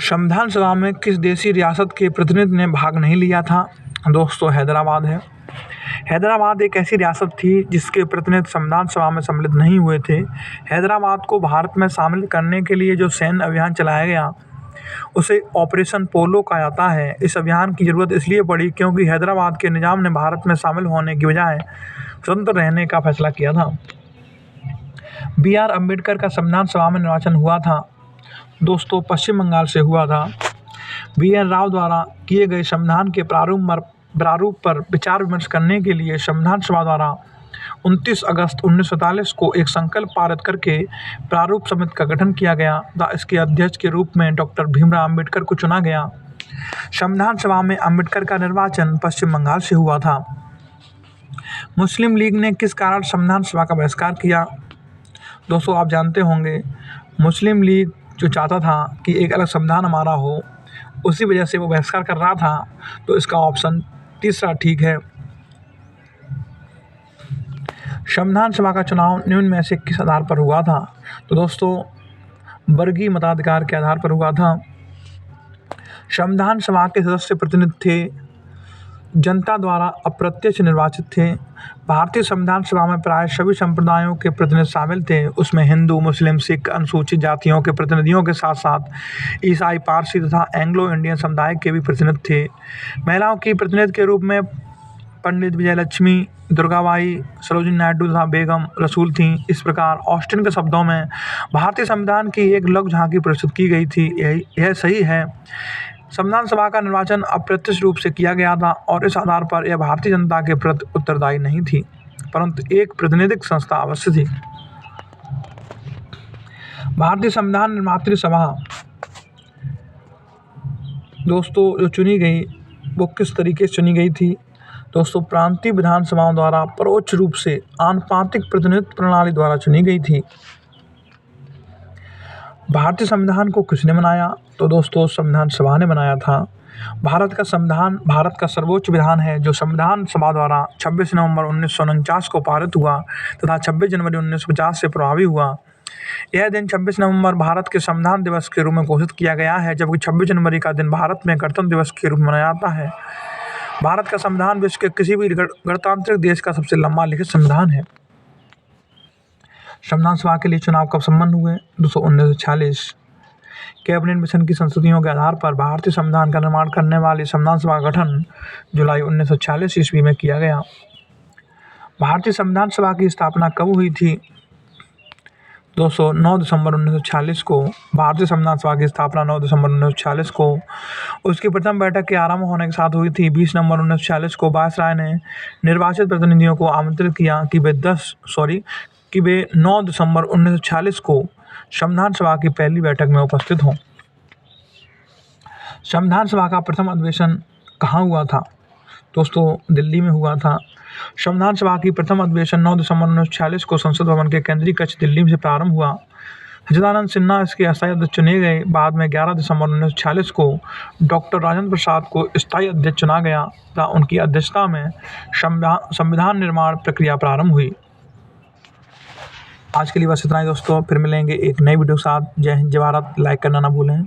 संविधान सभा में किस देशी रियासत के प्रतिनिधि ने भाग नहीं लिया था? दोस्तों, हैदराबाद है। हैदराबाद एक ऐसी रियासत थी जिसके प्रतिनिधि संविधान सभा में सम्मिलित नहीं हुए थे। हैदराबाद को भारत में शामिल करने के लिए जो सैन्य अभियान चलाया गया उसे ऑपरेशन पोलो कहा जाता है। इस अभियान की ज़रूरत इसलिए पड़ी क्योंकि हैदराबाद के निज़ाम ने भारत में शामिल होने की बजाय स्वतंत्र रहने का फैसला किया था। B.R. अम्बेडकर का संविधान सभा में निर्वाचन हुआ था। दोस्तों, पश्चिम बंगाल से हुआ था। B.N. राव द्वारा किए गए संविधान के प्रारूप पर विचार विमर्श करने के लिए संविधान सभा द्वारा 29 अगस्त 1947 को एक संकल्प पारित करके प्रारूप समिति का गठन किया गया तथा इसके अध्यक्ष के रूप में डॉक्टर भीमराव अम्बेडकर को चुना गया। संविधान सभा में अम्बेडकर का निर्वाचन पश्चिम बंगाल से हुआ था। मुस्लिम लीग ने किस कारण संविधान सभा का बहिष्कार किया? दोस्तों, आप जानते होंगे मुस्लिम लीग जो चाहता था कि एक अलग संविधान हमारा हो, उसी वजह से वो बहिष्कार कर रहा था। तो इसका ऑप्शन तीसरा ठीक है। संविधान सभा का चुनाव निम्न में से किस आधार पर हुआ था? तो दोस्तों, वर्गीय मताधिकार के आधार पर हुआ था। संविधान सभा के सदस्य प्रतिनिधि थे जनता द्वारा अप्रत्यक्ष निर्वाचित थे। भारतीय संविधान सभा में प्राय सभी संप्रदायों के प्रतिनिधि शामिल थे। उसमें हिंदू, मुस्लिम, सिख, अनुसूचित जातियों के प्रतिनिधियों के साथ साथ ईसाई, पारसी तथा एंग्लो इंडियन समुदाय के भी प्रतिनिधि थे। महिलाओं की प्रतिनिधि के रूप में पंडित विजयलक्ष्मी, दुर्गाबाई, सरोजिनी नायडू तथा बेगम रसूल थीं। इस प्रकार ऑस्टिन के शब्दों में भारतीय संविधान की एक लघु झांकी प्रस्तुत की गई थी। यह सही है। संविधान सभा का निर्वाचन अप्रत्यक्ष रूप से किया गया था और इस आधार पर यह भारतीय जनता के प्रति उत्तरदायी नहीं थी, परंतु एक प्रतिनिधिक संस्था अवश्य थी। भारतीय संविधान निर्मात्री सभा दोस्तों जो चुनी गई वो किस तरीके से चुनी गई थी? दोस्तों, प्रांतीय विधानसभाओं द्वारा परोक्ष रूप से आनुपातिक प्रतिनिधित्व प्रणाली द्वारा चुनी गई थी। भारतीय संविधान को किसने बनाया? तो दोस्तों, संविधान सभा ने बनाया था। भारत का संविधान भारत का सर्वोच्च विधान है जो संविधान सभा द्वारा 26 नवंबर 1949 को पारित हुआ तथा 26 जनवरी 1950 से प्रभावी हुआ। यह दिन 26 नवंबर भारत के संविधान दिवस के रूप में घोषित किया गया है, जबकि 26 जनवरी का दिन भारत में गणतंत्र दिवस के रूप में मनाया जाता है। भारत का संविधान विश्व के किसी भी गणतांत्रिक देश का सबसे लंबा लिखित संविधान है। संविधान सभा के लिए चुनाव कब संपन्न हुए? 1946। कैबिनेट मिशन की संस्तुतियों के आधार पर भारतीय संविधान का निर्माण करने वाली संविधान सभा का गठन जुलाई 1946 ईस्वी में किया गया। भारतीय संविधान सभा की स्थापना कब हुई थी? दोस्तों, 9 दिसंबर 1946 को। भारतीय संविधान सभा की स्थापना 9 दिसंबर 1946 को उसकी प्रथम बैठक के आरंभ होने के साथ हुई थी। 20 नवंबर 1946 को वायसराय ने निर्वाचित प्रतिनिधियों को आमंत्रित किया कि वे 9 दिसंबर 1946 को संविधान सभा की पहली बैठक में उपस्थित हों। संविधान सभा का प्रथम अधिवेशन कहाँ हुआ था? दोस्तों, दिल्ली में हुआ था। संविधान सभा की प्रथम अधिवेशन 9 दिसंबर 1946 को संसद भवन के केंद्रीय कक्ष दिल्ली से प्रारंभ हुआ। सच्चिदानंद सिन्हा इसके अस्थायी अध्यक्ष चुने गए। बाद में 11 दिसंबर 1946 को डॉक्टर राजेंद्र प्रसाद को स्थायी अध्यक्ष चुना गया तथा उनकी अध्यक्षता में संविधान निर्माण प्रक्रिया प्रारंभ हुई। आज के लिए बस इतना ही दोस्तों, फिर मिलेंगे एक नई वीडियो के साथ। जय हिंद, जय भारत। लाइक करना ना भूलें।